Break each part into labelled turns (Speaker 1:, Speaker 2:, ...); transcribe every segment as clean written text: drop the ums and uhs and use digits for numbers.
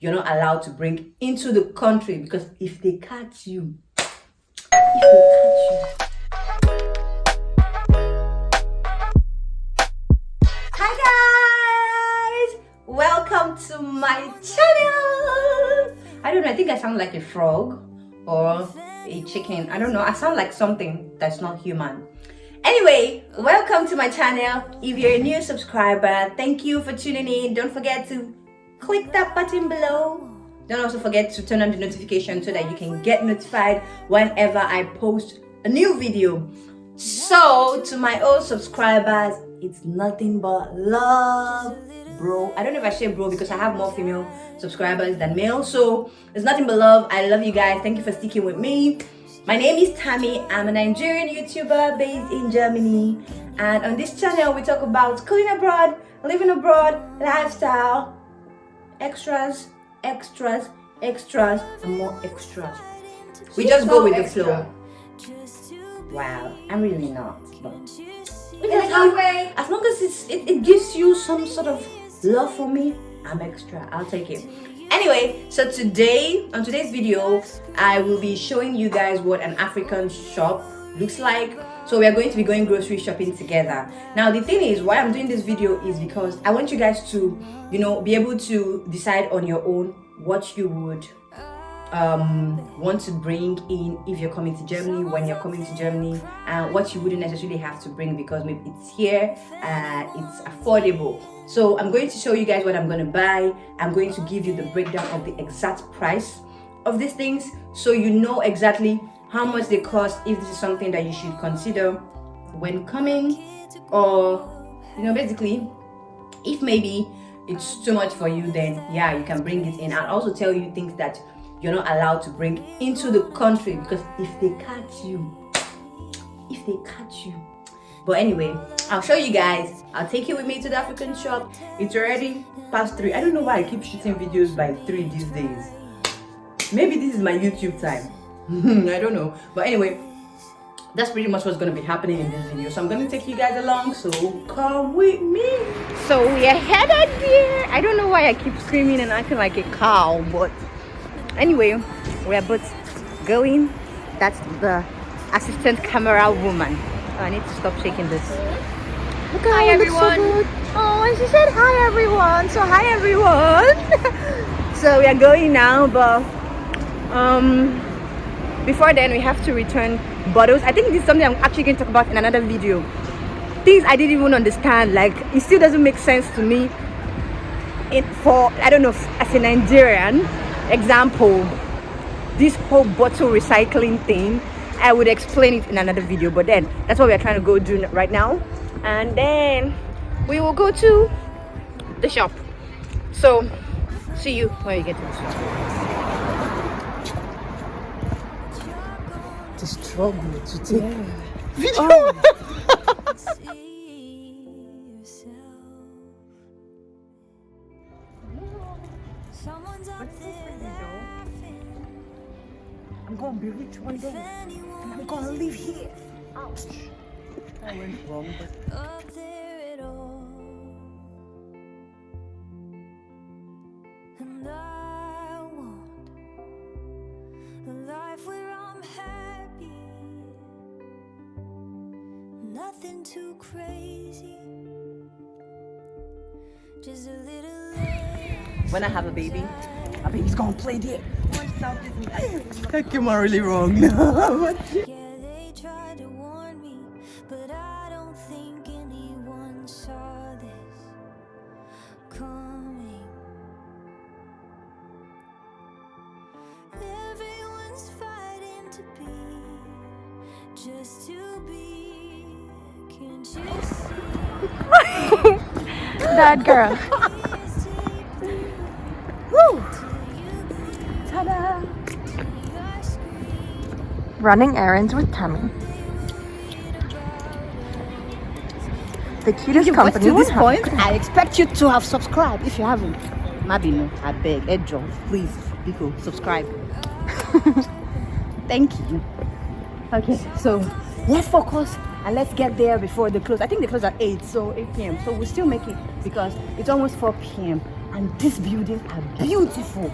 Speaker 1: you're not allowed to bring into the country, because if they catch you, Hi guys, welcome to my channel. I don't know, I think I sound like a frog or a chicken. I don't know, I sound like something that's not human. Anyway, welcome to my channel. If you're a new subscriber, thank you for tuning in. Don't forget to click that button below. Don't also forget to turn on the notification so that you can get notified whenever I post a new video. So to my old subscribers, it's nothing but love, bro. I don't know if I say bro because I have more female subscribers than male, so it's nothing but love. I love you guys. Thank you for sticking with me. My name is Tammy. I'm a Nigerian YouTuber based in Germany, and on this channel we talk about schooling abroad, living abroad, lifestyle, extras, and more extras. We just go with the flow. Wow, I'm really not, but as long as it gives you some sort of love for me, I'm extra. I'll take it. Anyway, so on today's video, I will be showing you guys what an African shop looks like. So we are going to be going grocery shopping together. Now the thing is, why I'm doing this video is because I want you guys to, be able to decide on your own what you would want to bring in if you're coming to Germany, when you're coming to Germany, and what you wouldn't necessarily have to bring because maybe it's here, it's affordable. So I'm going to show you guys what I'm going to buy. I'm going to give you the breakdown of the exact price of these things so you know exactly how much they cost, if this is something that you should consider when coming, or basically if maybe it's too much for you, then yeah, you can bring it in. I'll also tell you things that you're not allowed to bring into the country, because if they catch you. But anyway, I'll show you guys. I'll take you with me to the African shop. It's already past 3. I don't know why I keep shooting videos by 3 these days. Maybe this is my YouTube time. I don't know. But anyway, that's pretty much what's going to be happening in this video. So I'm going to take you guys along, so come with me. So we are headed there. I don't know why I keep screaming and acting like a cow, but anyway, we are both going. That's the assistant camera woman. Oh, I need to stop shaking this. Look at hi everyone. So good. Oh, and she said hi everyone. So hi everyone. So we are going now, but before then we have to return bottles. I think this is something I'm actually going to talk about in another video. Things I didn't even understand, like it still doesn't make sense to me. I don't know, as a Nigerian example, this whole bottle recycling thing, I would explain it in another video, but then that's what we are trying to go do right now, and then we will go to the shop. So see you when we get to the shop. The struggle to take video. Oh. I'm gonna be rich one day, and I'm gonna live here. Ouch. I went wrong, but up there at all. And I want a life where I'm happy. Nothing too crazy. Just a little. When I have a baby's gonna play there. That came out really wrong. Yeah, they tried to warn me, but I don't think anyone saw this coming. Everyone's fighting to be, just to be. Can't you see? That girl. Woo! Ta-da! Running errands with Tammy. The cutest company. To this point, I expect you to have subscribed. If you haven't, maybe no. I beg, Edjo, please, people, subscribe. Thank you. Okay, so let's focus and let's get there before they close. I think they close at 8, so 8 p.m. So we'll still make it because it's almost 4 p.m. And these buildings are beautiful.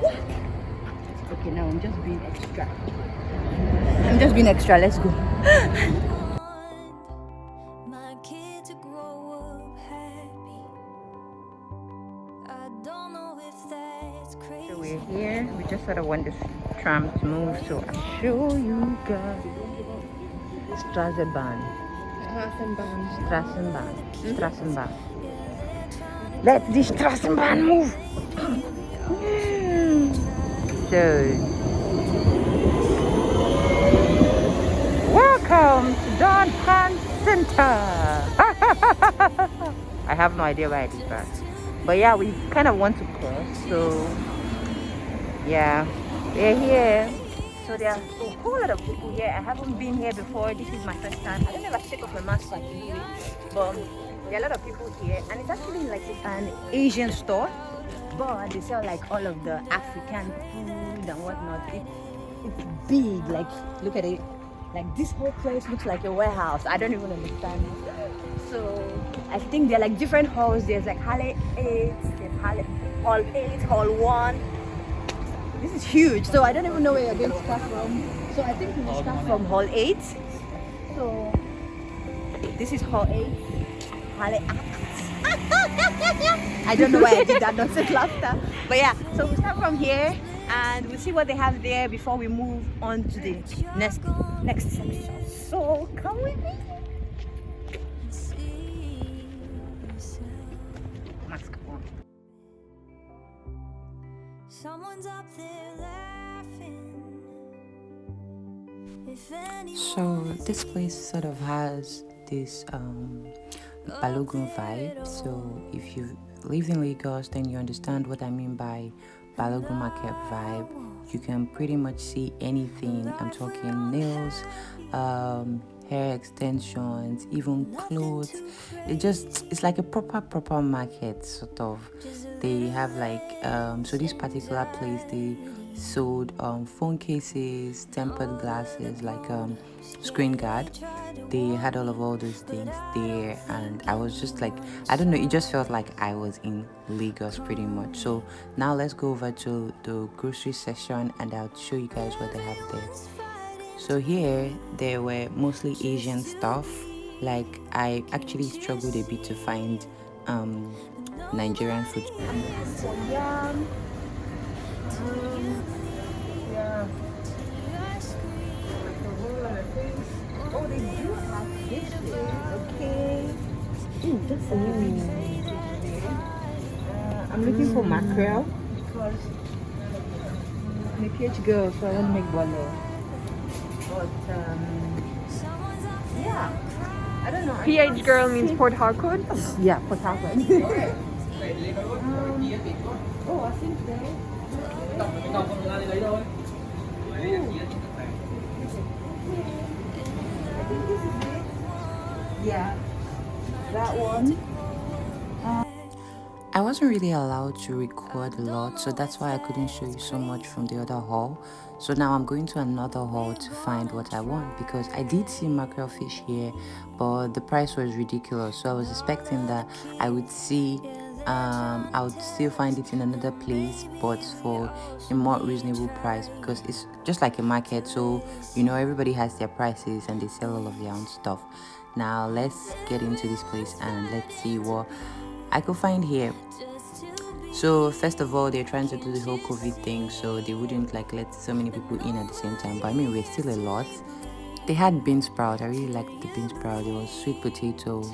Speaker 1: What? Okay, now I'm just being extra. Let's go.
Speaker 2: My kid to grow up happy. I don't know if that's crazy.
Speaker 1: So we're here. We just sort of want this tram to move. So I'll show you guys. Straßenbahn. Straßenbahn. Let the Straßenbahn move. So, welcome to Downtown Center. I have no idea where it is, but yeah, we kind of want to cross. So, yeah, we're here. So there are a whole lot of people here. I haven't been here before. This is my first time. I don't know if I take off my mask like you do, but there are a lot of people here, and it's actually like an Asian store, but they sell like all of the African food and whatnot. It's big. Like, look at it. Like, this whole place looks like a warehouse. I don't even understand. So I think there are like different halls. There's like Hall 8, there's Hall 8, Hall 1. This is huge, so I don't even know where you're going to start from. So I think we will start from Hall 8. So this is Hall 8. Hall 8. I don't know why I did that nonsense laughter. But yeah, so we'll start from here and we'll see what they have there before we move on to the next section. So come with me. Mask on.
Speaker 2: Someone's up there laughing.
Speaker 3: So this place sort of has this Balogun vibe. So if you live in Lagos, then you understand what I mean by Balogun market vibe. You can pretty much see anything. I'm talking nails, hair extensions, even clothes. It's like a proper market sort of. They have like so this particular place they sold phone cases, tempered glasses, like screen guard. They had all those things there, and I was just like, I don't know, it just felt like I was in Lagos pretty much. So now let's go over to the grocery section and I'll show you guys what they have there. So here there were mostly Asian stuff. Like, I actually struggled a bit to find Nigerian food.
Speaker 1: Yeah. Oh, they do have this thing, okay. Ooh, that's amazing. I'm looking for mackerel because I'm a PH girl, so I want to make bolo. But yeah, I don't know.
Speaker 4: PH girl means Port Harcourt?
Speaker 1: Yeah, Port Harcourt. Oh, I think so. Yeah, that one.
Speaker 3: I wasn't really allowed to record a lot, so that's why I couldn't show you so much from the other hall. So now I'm going to another hall to find what I want, because I did see mackerel fish here, but the price was ridiculous. So I was expecting that I would see I would still find it in another place, but for a more reasonable price, because it's just like a market. So everybody has their prices and they sell all of their own stuff. Now let's get into this place and let's see what I could find here. So first of all, they're trying to do the whole COVID thing, so they wouldn't like let so many people in at the same time. But I mean, we're still a lot. They had bean sprout. I really liked the bean sprout. There was sweet potato,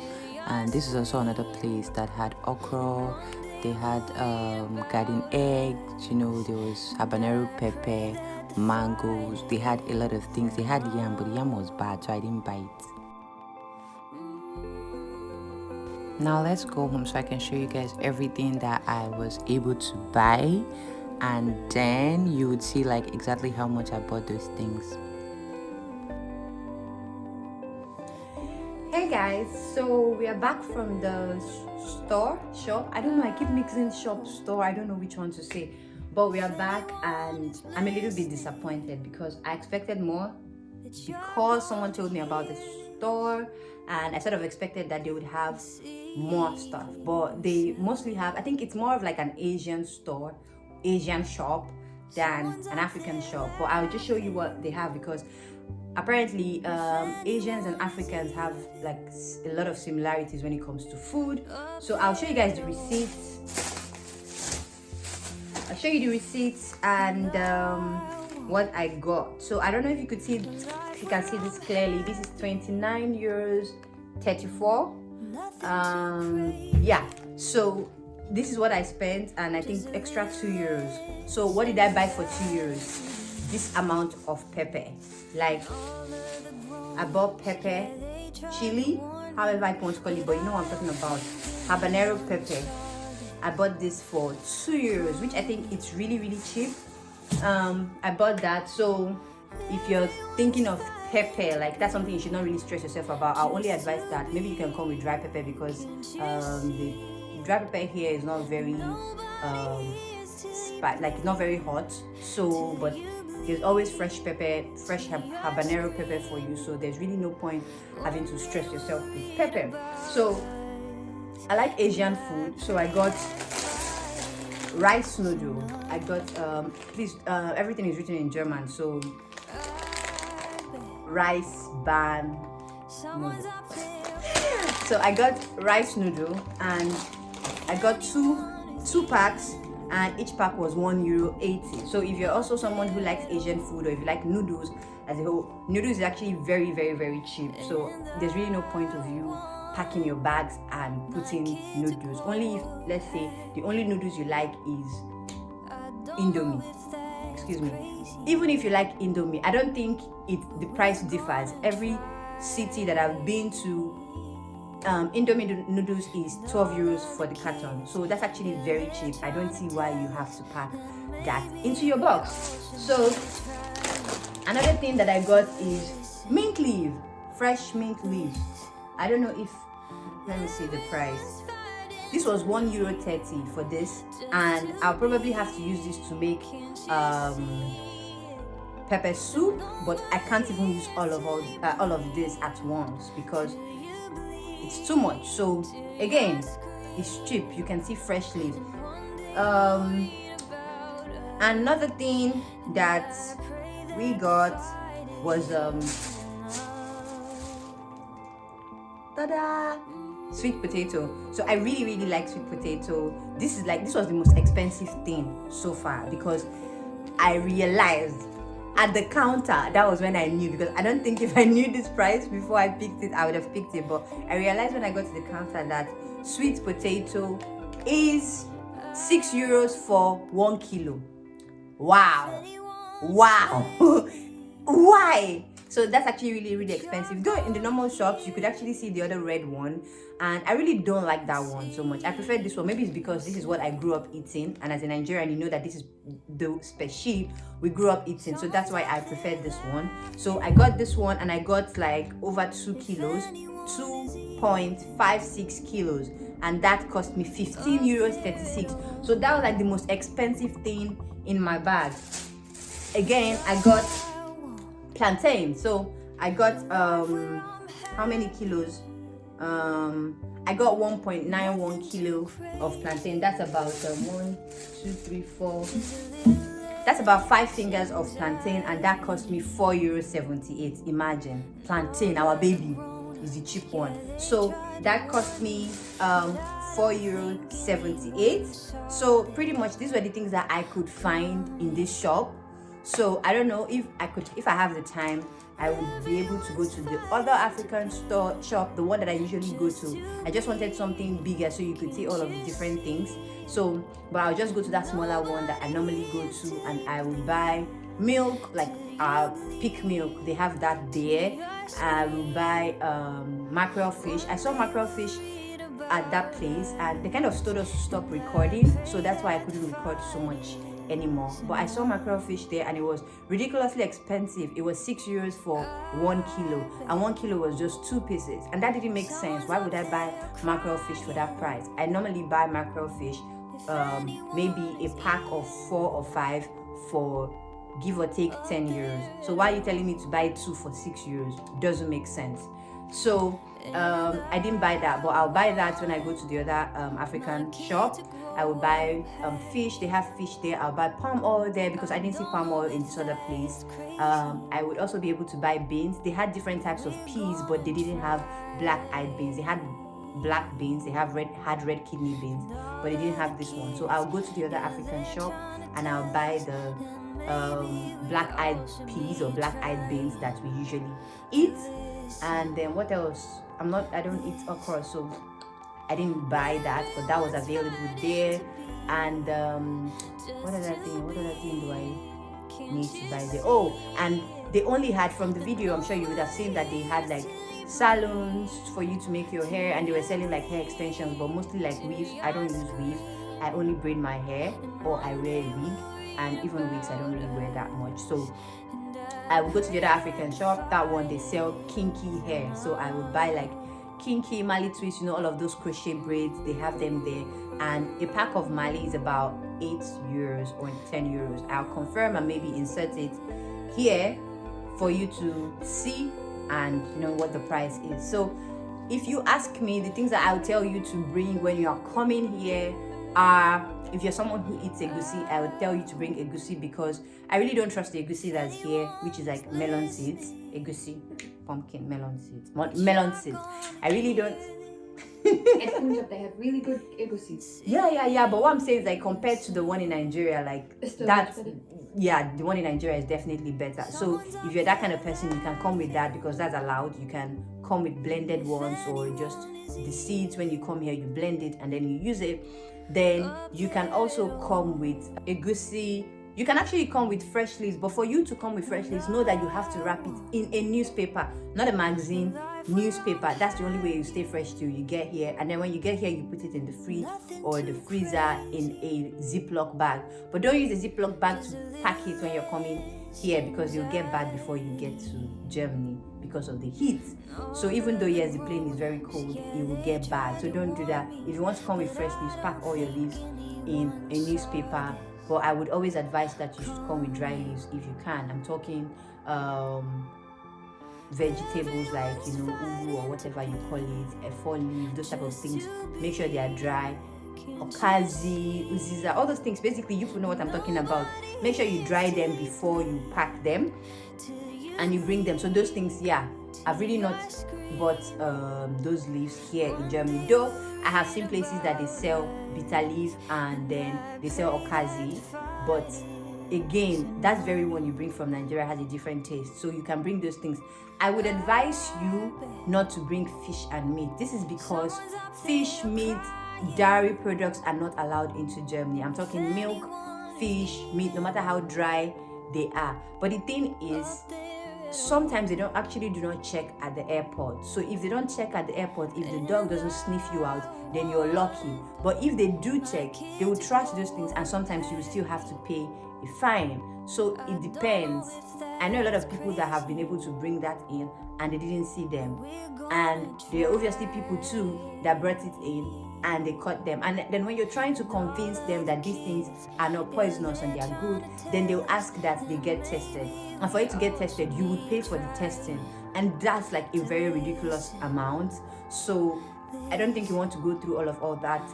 Speaker 3: and this is also another place that had okra. They had garden eggs. There was habanero pepper, mangoes. They had a lot of things. They had yam, but the yam was bad, so I didn't buy it. Now let's go home so I can show you guys everything that I was able to buy, and then you would see like exactly how much I bought those things.
Speaker 1: Hey guys, so we are back from the shop. I don't know, I keep mixing shop, store. I don't know which one to say, but we are back and I'm a little bit disappointed because I expected more, because someone told me about this store, and I sort of expected that they would have more stuff, but they mostly have, I think it's more of like an Asian store, Asian shop than an African shop. But I'll just show you what they have, because apparently Asians and Africans have like a lot of similarities when it comes to food. So I'll show you guys the receipts. I'll show you the receipts and what I got. So I don't know if you could see, if you can see this clearly. This is 29 euros 34. Yeah, so this is what I spent, and I think extra 2 euros. So what did I buy for 2 euros? This amount of pepper. Like, I bought pepper, chili, however I want to call it, but you know what I'm talking about, habanero pepper. I bought this for 2 euros, which I think it's really, really cheap. I bought that. So if you're thinking of pepper, like that's something you should not really stress yourself about. I'll only advise that maybe you can come with dry pepper, because the dry pepper here is not very like not very hot. So but there's always fresh pepper, fresh habanero pepper for you, so there's really no point having to stress yourself with pepper. So I like Asian food, so I got rice noodle. I got please everything is written in German, so rice ban noodle. So I got rice noodle, and I got two packs, and each pack was €1.80. So if you're also someone who likes Asian food, or if you like noodles as a whole, noodles is actually very, very, very cheap. So there's really no point of you packing your bags and putting noodles. Only if, let's say, the only noodles you like is Indomie. Excuse me. Even if you like Indomie, I don't think the price differs. Every city that I've been to, Indomie noodles is 12 euros for the carton. So that's actually very cheap. I don't see why you have to pack that into your box. So another thing that I got is mint leaf, fresh mint leaf. I don't know if, let me see the price. This was €1.30 for this, and I'll probably have to use this to make pepper soup, but I can't even use all of this at once because it's too much. So again, it's cheap. You can see fresh leaves. Another thing that we got was ta-da! Sweet potato. So I really, really like sweet potato. This was the most expensive thing so far, because I realized at the counter, that was when I knew, because I don't think if I knew this price before I picked it, I would have picked it. But I realized when I got to the counter that sweet potato is 6 euros for 1 kilo. Wow. Why? So that's actually really, really expensive. Though in the normal shops, you could actually see the other red one, and I really don't like that one so much. I prefer this one. Maybe it's because this is what I grew up eating, and as a Nigerian, you know that this is the species we grew up eating, so that's why I prefer this one. So I got this one, and I got like over 2 kilos, 2.56 kilos, and that cost me 15 euros 36. So that was like the most expensive thing in my bag. Again, I got plantain. So I got how many kilos? I got 1.91 kilo of plantain. That's about 1, 2, 3, 4. That's about 5 fingers of plantain, and that cost me €4.78. Imagine, plantain, our baby, is the cheap one. So that cost me €4.78. So pretty much these were the things that I could find in this shop. So I don't know if I have the time, I would be able to go to the other African shop, the one that I usually go to. I just wanted something bigger so you could see all of the different things. So, but I'll just go to that smaller one that I normally go to, and I will buy milk, like pig milk. They have that there. I will buy mackerel fish. I saw mackerel fish at that place, and they kind of told us to stop recording, so that's why I couldn't record so much anymore. But I saw mackerel fish there, and it was ridiculously expensive. It was 6 euros for 1 kilo, and 1 kilo was just 2 pieces, and that didn't make sense. Why would I buy mackerel fish for that price? I normally buy mackerel fish maybe a pack of 4 or 5 for give or take 10 euros. So why are you telling me to buy 2 for 6 euros? Doesn't make sense. So I didn't buy that, but I'll buy that when I go to the other African shop. I will buy fish. They have fish there. I'll buy palm oil there because I didn't see palm oil in this other place. I would also be able to buy beans. They had different types of peas, but they didn't have black-eyed beans. They had black beans. They have red kidney beans, but they didn't have this one. So I'll go to the other African shop and I'll buy the black-eyed peas or black-eyed beans that we usually eat. And then what else? I don't eat okra, so I didn't buy that, but that was available there. And what other thing do I need to buy there? Oh, and they only had, from the video, I'm sure you would have seen that they had like salons for you to make your hair, and they were selling like hair extensions, but mostly like weaves. I don't use weaves. I only braid my hair, or I wear a wig, and even wigs I don't really wear that much. So I would go to the other African shop. That one, they sell kinky hair, so I would buy like kinky Mali twists, all of those crochet braids. They have them there, and a pack of Mali is about 8 euros or 10 euros. I'll confirm and maybe insert it here for you to see and know what the price is. So if you ask me, the things that I'll tell you to bring when you are coming here are, if you're someone who eats egusi, I would tell you to bring egusi, because I really don't trust the egusi that's here, which is like melon seeds. Egusi, pumpkin, melon seeds. Melon seeds. I really don't.
Speaker 5: At Punjab, they have really good egusi.
Speaker 1: Yeah. But what I'm saying is, like, compared to the one in Nigeria, like that, yeah, the one in Nigeria is definitely better. So if you're that kind of person, you can come with that because that's allowed. You can come with blended ones, or just the seeds. When you come here, you blend it and then you use it. Then you can also come with egusi. You can actually come with fresh leaves, but for you to come with fresh leaves, know that you have to wrap it in a newspaper, not a magazine, newspaper. That's the only way you stay fresh till you get here. And then when you get here, you put it in the fridge or the freezer in a Ziploc bag. But don't use a Ziploc bag to pack it when you're coming here, because you'll get bad before you get to Germany because of the heat. So even though, yes, the plane is very cold, it will get bad. So don't do that. If you want to come with fresh leaves, pack all your leaves in a newspaper. But I would always advise that you should come with dry leaves if you can. I'm talking vegetables like, ugu or whatever you call it, a fall leaf, those type of things. Make sure they are dry. Okazi, uziza, all those things. Basically, you know what I'm talking about. Make sure you dry them before you pack them and you bring them. So those things, yeah, I've really not bought those leaves here in Germany, though I have seen places that they sell bitter leaf and then they sell okazi, but again, that's very one you bring from Nigeria has a different taste, so you can bring those things. I would advise you not to bring fish and meat. This is because fish, meat, dairy products are not allowed into Germany. I'm talking milk, fish, meat, no matter how dry they are. But the thing is, sometimes they do not check at the airport. So if they don't check at the airport, if the dog doesn't sniff you out, then you're lucky. But if they do check, they will trash those things, and sometimes you will still have to pay a fine. So it depends. I know a lot of people that have been able to bring that in and they didn't see them, and there are obviously people too that brought it in and they caught them. And then when you're trying to convince them that these things are not poisonous and they are good, then they'll ask that they get tested. And for it to get tested, you would pay for the testing, and that's like a very ridiculous amount. So I don't think you want to go through all that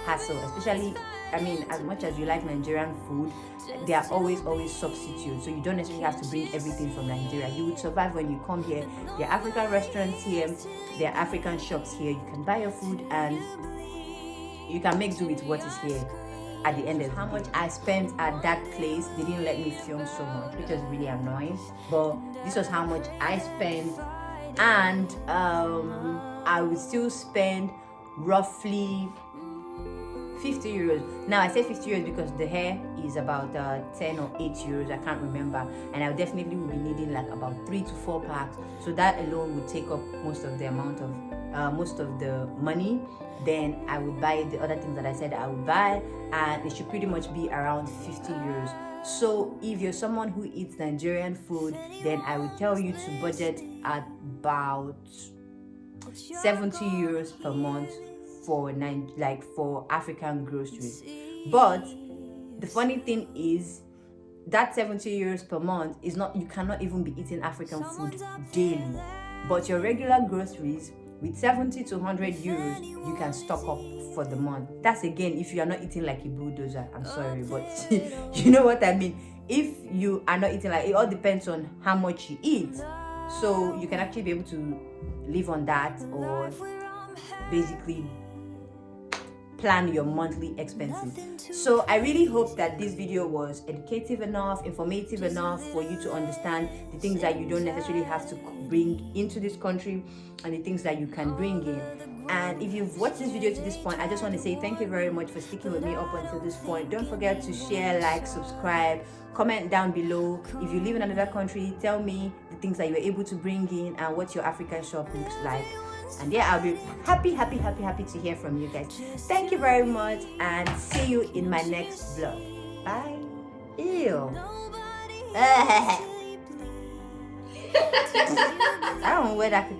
Speaker 1: hassle, especially, I mean, as much as you like Nigerian food, there are always substitutes. So you don't necessarily have to bring everything from Nigeria. You would survive when you come here. There are African restaurants here, there are African shops here. You can buy your food and you can make do with what is here. At the end of how much I spent at that place, they didn't let me film so much, which was really annoying. But this was how much I spent, and I would still spend roughly 50 euros. Now I say 50 euros because the hair is about 10 or 8 euros, I can't remember, and I definitely will be needing like about 3 to 4 packs. So that alone would take up most of the amount of most of the money. Then I would buy the other things that I said I would buy, and it should pretty much be around 50 euros. So if you're someone who eats Nigerian food, then I would tell you to budget at about 70 euros per month for African groceries. But the funny thing is that 70 euros per month is not, you cannot even be eating African food daily. but your regular groceries with 70 to 100 euros, you can stock up for the month. That's again if you are not eating like a bulldozer. I'm sorry, but you know what I mean. If you are not eating like, it all depends on how much you eat. So you can actually be able to live on that, or basically plan your monthly expenses. So I really hope that this video was educative enough, informative enough for you to understand the things that you don't necessarily have to bring into this country and the things that you can bring in. And if you've watched this video to this point, I just want to say thank you very much for sticking with me up until this point. Don't forget to share, like, subscribe, comment down below. If you live in another country, tell me the things that you were able to bring in and what your African shop looks like. And yeah, I'll be happy to hear from you guys. Thank you very much, and see you in my next vlog. Bye. Ew. I don't know where that could